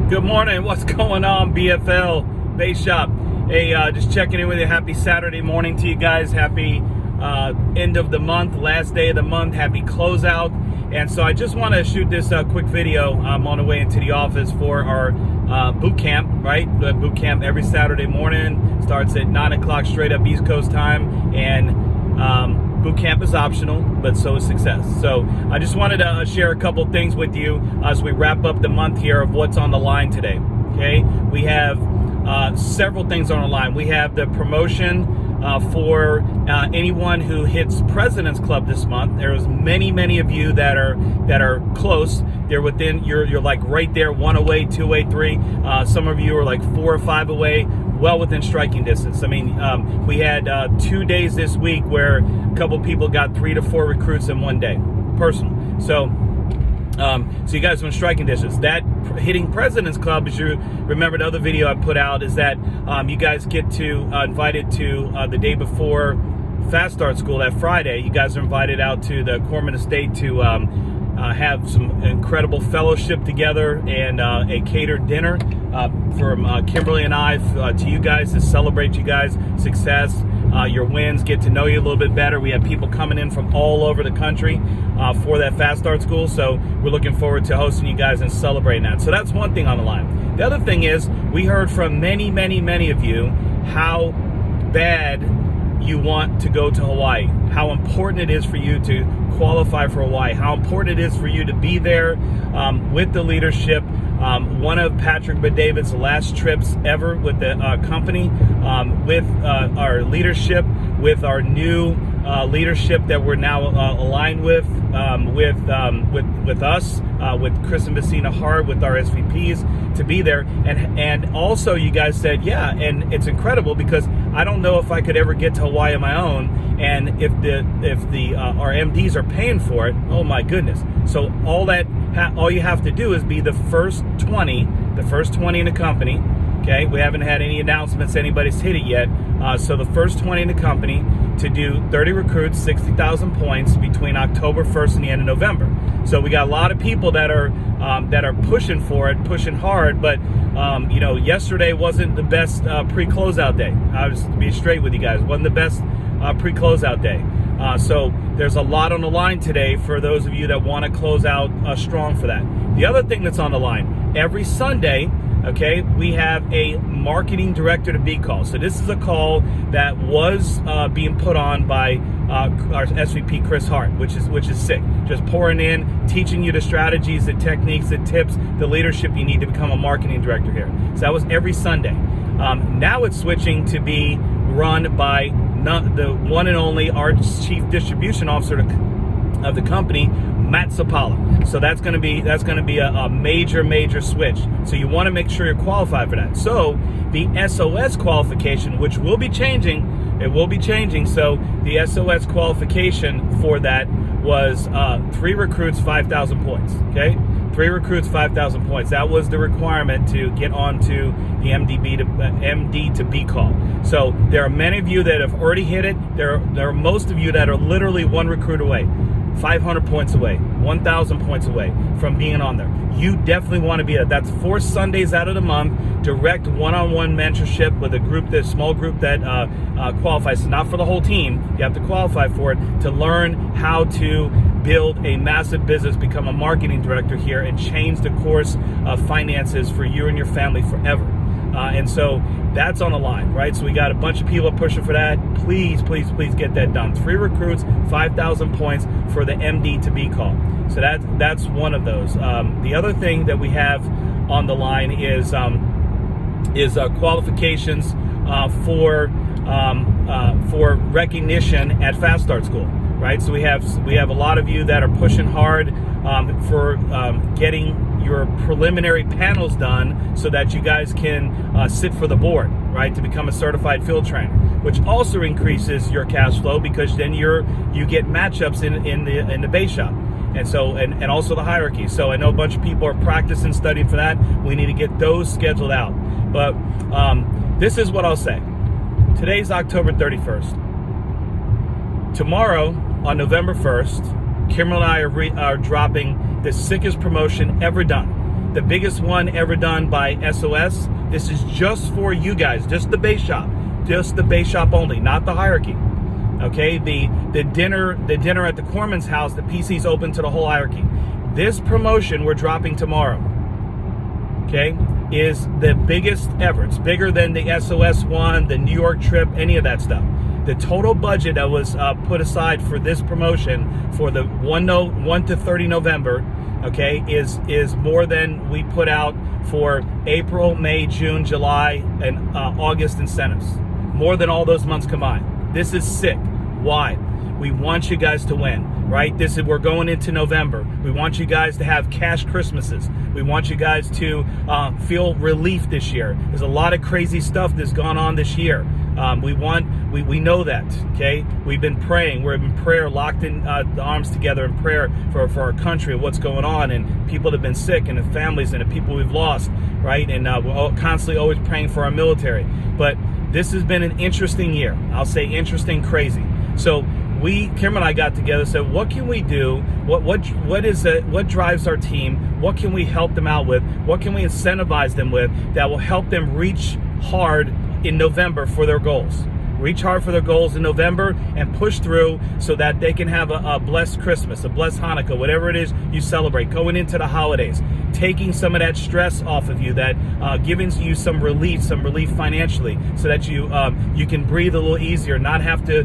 Good morning. What's going on, BFL Base Shop? Hey, just checking in with you. Happy Saturday morning to you guys. Happy end of the month, last day of the month. Happy closeout. And so I just want to shoot this quick video. I'm on the way into the office for our boot camp, right? The boot camp every Saturday morning starts at 9 o'clock straight up East Coast time. And boot camp is optional, but so is success. So I just wanted to share a couple things with you as we wrap up the month here of what's on the line today. Okay, we have several things on the line. We have the promotion for anyone who hits President's Club this month. There's many of you that are close. They're within. You're like right there, 1 away, 2 away, 3. Some of you are like 4 or 5 away. Well within striking distance. I mean, we had 2 days this week where a couple people got 3 to 4 recruits in one day, personal. So you guys are in striking distance. That hitting President's Club, as you remember the other video I put out, is that you guys get to invited to the day before Fast Start School, that Friday. You guys are invited out to the Corman Estate to have some incredible fellowship together and a catered dinner from Kimberly and I to you guys to celebrate you guys' success, your wins, get to know you a little bit better. We have people coming in from all over the country for that Fast Start School, so we're looking forward to hosting you guys and celebrating that. So that's one thing on the line. The other thing is we heard from many of you how bad you want to go to Hawaii, how important it is for you to qualify for Hawaii, how important it is for you to be there with the leadership. One of Patrick Bet-David's last trips ever with the company, with our leadership, with our new leadership that we're now aligned with us, with Chris and Messina Hart, with our SVPs to be there. And also you guys said, yeah, and it's incredible because I don't know if I could ever get to Hawaii on my own. And if our MDs are paying for it, oh my goodness. So all you have to do is be the first 20 in the company. Okay, we haven't had any announcements, anybody's hit it yet. So the first 20 in the company to do 30 recruits, 60,000 points between October 1st and the end of November. So we got a lot of people that are pushing for it, pushing hard. But yesterday wasn't the best pre-closeout day. I was to be straight with you guys, wasn't the best pre-closeout day. So there's a lot on the line today for those of you that want to close out strong for that. The other thing that's on the line, every Sunday, okay, we have a marketing director to be called. So this is a call that was being put on by our SVP Chris Hart, which is sick. Just pouring in, teaching you the strategies, the techniques, the tips, the leadership you need to become a marketing director here. So that was every Sunday. Now it's switching to be run by the one and only our chief distribution officer of the company, Matt Sapala. So that's going to be a major switch. So you want to make sure you're qualified for that. So the SOS qualification, which will be changing, it will be changing. So the SOS qualification for that was 3 recruits, 5,000 points. Okay, 3 recruits, 5,000 points. That was the requirement to get onto the MD to B call. So there are many of you that have already hit it. There are most of you that are literally 1 recruit away, 500 points away, 1,000 points away from being on there. You definitely want to be there. That's 4 Sundays out of the month, direct one-on-one mentorship with a small group that qualifies. So not for the whole team. You have to qualify for it to learn how to build a massive business, become a marketing director here, and change the course of finances for you and your family forever. And so that's on the line, right? So we got a bunch of people pushing for that. Please get that done. 3 recruits, 5,000 points for the MD to B call. So that's one of those. The other thing that we have on the line is qualifications for recognition at Fast Start School, right? So we have a lot of you that are pushing hard for getting your preliminary panels done so that you guys can sit for the board, right, to become a certified field trainer, which also increases your cash flow because then you get matchups in the base shop, and so and also the hierarchy. So I know a bunch of people are practicing, studying for that. We need to get those scheduled out. But this is what I'll say. Today's October 31st. Tomorrow, on November 1st, Kimberly and I are dropping the sickest promotion ever done. the biggest one ever done by SOS. This is just for you guys, just the base shop only, not the hierarchy. Okay, the dinner at the Corman's house, the PC's open to the whole hierarchy. This promotion we're dropping tomorrow, okay, is the biggest ever. It's bigger than the SOS one, the New York trip, any of that stuff. The total budget that was put aside for this promotion for the 1 to 30 November, okay, is more than we put out for April, May, June, July, and August incentives. More than all those months combined. This is sick. Why? We want you guys to win, right? We're going into November. We want you guys to have cash Christmases. We want you guys to feel relief this year. There's a lot of crazy stuff that's gone on this year. We know that, okay? We've been praying. We're in prayer, locked in the arms together in prayer for our country, what's going on, and people that have been sick, and the families, and the people we've lost, right? And we're constantly always praying for our military. But this has been an interesting year. I'll say interesting, crazy. So Kim and I got together and said, what can we do? What drives our team? What can we help them out with? What can we incentivize them with that will help them reach hard in November for their goals? Reach hard for their goals in November and push through so that they can have a blessed Christmas, a blessed Hanukkah, whatever it is you celebrate, going into the holidays, taking some of that stress off of you, that giving you some relief financially, so that you can breathe a little easier, not have to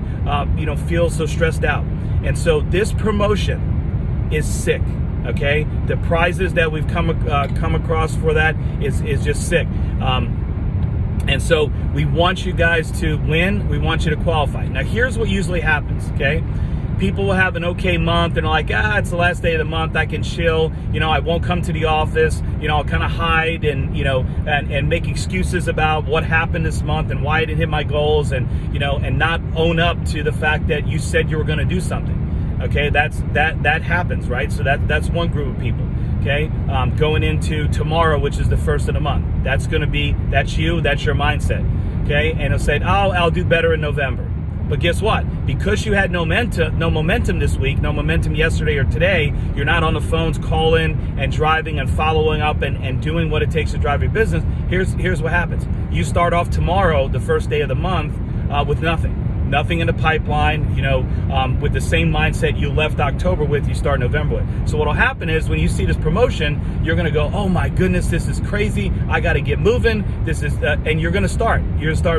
feel so stressed out. And so this promotion is sick. Okay, the prizes that we've come across for that is just sick. And so we want you guys to win. We want you to qualify. Now, here's what usually happens, okay? People will have an okay month and are like, it's the last day of the month, I can chill. I won't come to the office. I'll kind of hide and make excuses about what happened this month and why I didn't hit my goals, and not own up to the fact that you said you were going to do something. Okay, that happens, right? So that's one group of people. Okay, going into tomorrow, which is the first of the month, that's your mindset. Okay, and it'll say, I'll do better in November. But guess what? Because you had no momentum this week, no momentum yesterday or today, you're not on the phones calling and driving and following up and doing what it takes to drive your business. Here's what happens. You start off tomorrow, the first day of the month, with nothing in the pipeline, with the same mindset you left October with, you start November with. So what'll happen is when you see this promotion, you're going to go, oh my goodness, this is crazy. I got to get moving. And you're going to start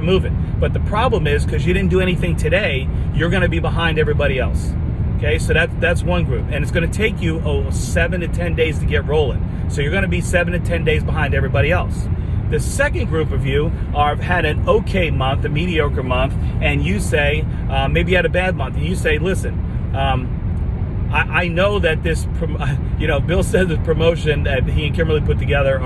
moving. But the problem is, because you didn't do anything today, you're going to be behind everybody else. Okay, so that's one group, and it's going to take you 7 to 10 days to get rolling. So you're going to be 7 to 10 days behind everybody else. The second group of you have had an okay month, a mediocre month, and you say, maybe you had a bad month, and you say, listen, I know that this, Bill said the promotion that he and Kimberly put together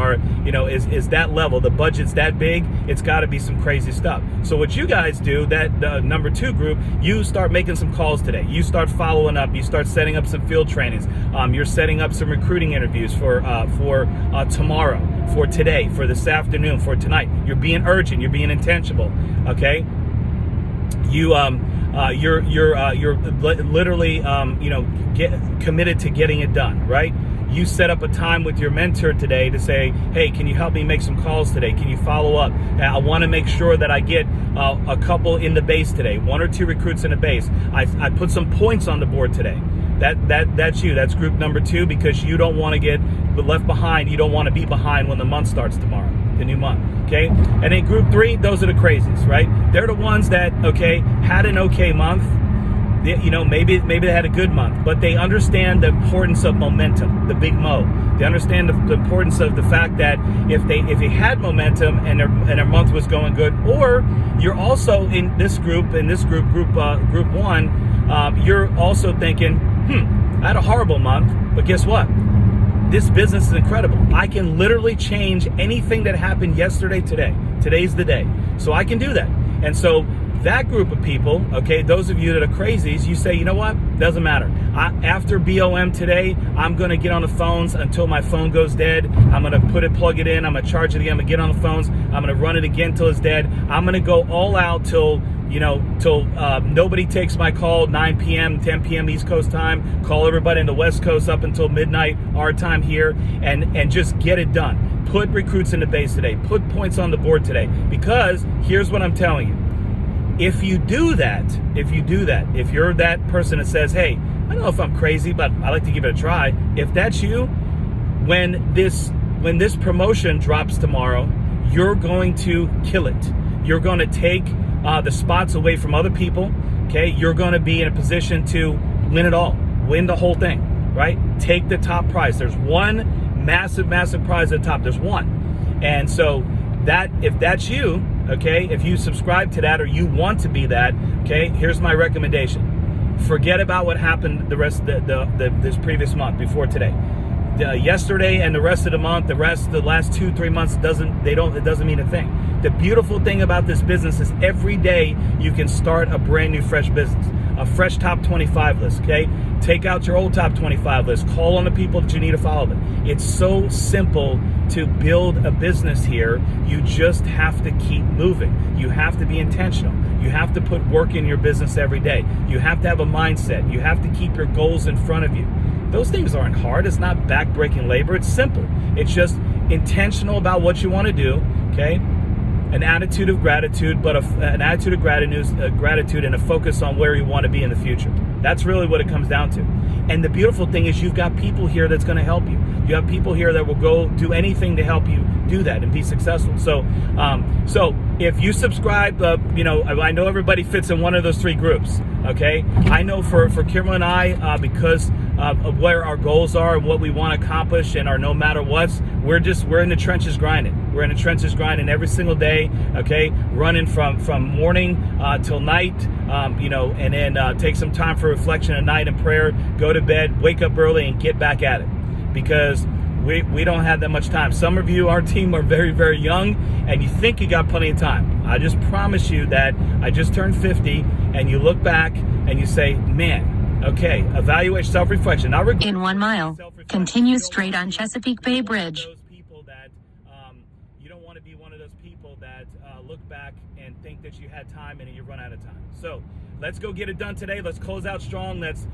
is that level. The budget's that big. It's got to be some crazy stuff. So what you guys do, that number 2 group, you start making some calls today. You start following up. You start setting up some field trainings. You're setting up some recruiting interviews for tomorrow, for today, for this afternoon, for tonight. You're being urgent. You're being intentional. Okay. You're literally committed to getting it done, right? You set up a time with your mentor today to say, hey, can you help me make some calls today? Can you follow up? I want to make sure that I get a couple in the base today, 1 or 2 recruits in the base. I put some points on the board today. That's you. That's group number 2, because you don't want to get left behind. You don't want to be behind when the month starts tomorrow, the new month. Okay, and then group 3, those are the crazies, right? They're the ones that had an okay month. Maybe they had a good month, but they understand the importance of momentum, the big mo. They understand the importance of the fact that if they had momentum and their month was going good, or you're also in this group, group 1, you're also thinking, I had a horrible month, but guess what? This business is incredible. I can literally change anything that happened yesterday today. Today's the day. So I can do that. And so That group of people, okay, those of you that are crazies, you say, you know what, doesn't matter. After BOM today, I'm going to get on the phones until my phone goes dead. I'm going to plug it in. I'm going to charge it again. I'm going to get on the phones. I'm going to run it again till it's dead. I'm going to go all out till nobody takes my call, 9 p.m., 10 p.m. East Coast time. Call everybody in the West Coast up until midnight, our time here, and just get it done. Put recruits in the base today. Put points on the board today. Because here's what I'm telling you. If you do that, if you're that person that says, hey, I don't know if I'm crazy, but I like to give it a try. If that's you, when this promotion drops tomorrow, you're going to kill it. You're going to take the spots away from other people, okay? You're going to be in a position to win it all, win the whole thing, right? Take the top prize. There's one massive prize at the top. There's one. And so if that's you, okay, if you subscribe to that or you want to be that, okay, here's my recommendation. Forget about what happened the rest of this previous month before today. Yesterday and the rest of the month, the last 2-3 months, it doesn't mean a thing. The beautiful thing about this business is every day you can start a brand new fresh business, a fresh top 25 list, okay? Take out your old top 25 list, call on the people that you need to follow. It's so simple to build a business here. You just have to keep moving. You have to be intentional. You have to put work in your business every day. You have to have a mindset. You have to keep your goals in front of you. Those things aren't hard. It's not back-breaking labor. It's simple. It's just intentional about what you want to do, okay? An attitude of gratitude, but an attitude of gratitude and a focus on where you want to be in the future. That's really what it comes down to. And the beautiful thing is you've got people here that's going to help you. You have people here that will go do anything to help you do that and be successful. So if you subscribe, I know everybody fits in one of those three groups, okay? I know for Kimberly and I, because of where our goals are and what we want to accomplish and our no matter what's, we're in the trenches grinding. We're in the trenches grinding every single day, okay? Running from morning till night, and then take some time for reflection at night and prayer, go to bed, wake up early and get back at it, because we don't have that much time. Some of you, our team, are very, very young and you think you got plenty of time. I just promise you that I just turned 50 and you look back and you say, man, okay, evaluate self-reflection. In 1 mile, continue straight on Chesapeake Bay Bridge. You don't want to be one of those people that look back and think that you had time and then you run out of time. So let's go get it done today. Let's close out strong. Let's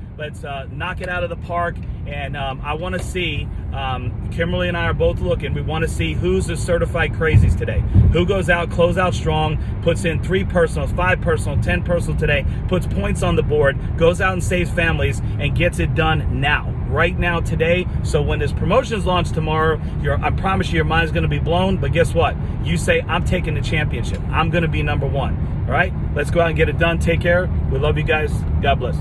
knock it out of the park. And I want to see, Kimberly and I are both looking. We want to see who's the certified crazies today. Who goes out, close out strong, puts in 3 personals, 5 personal, 10 personal today, puts points on the board, goes out and saves families, and gets it done now. Right now, today. So when this promotion is launched tomorrow, I promise you your mind's going to be blown. But guess what? You say, I'm taking the championship. I'm going to be number 1. All right? Let's go out and get it done. Take care. We love you guys. God bless.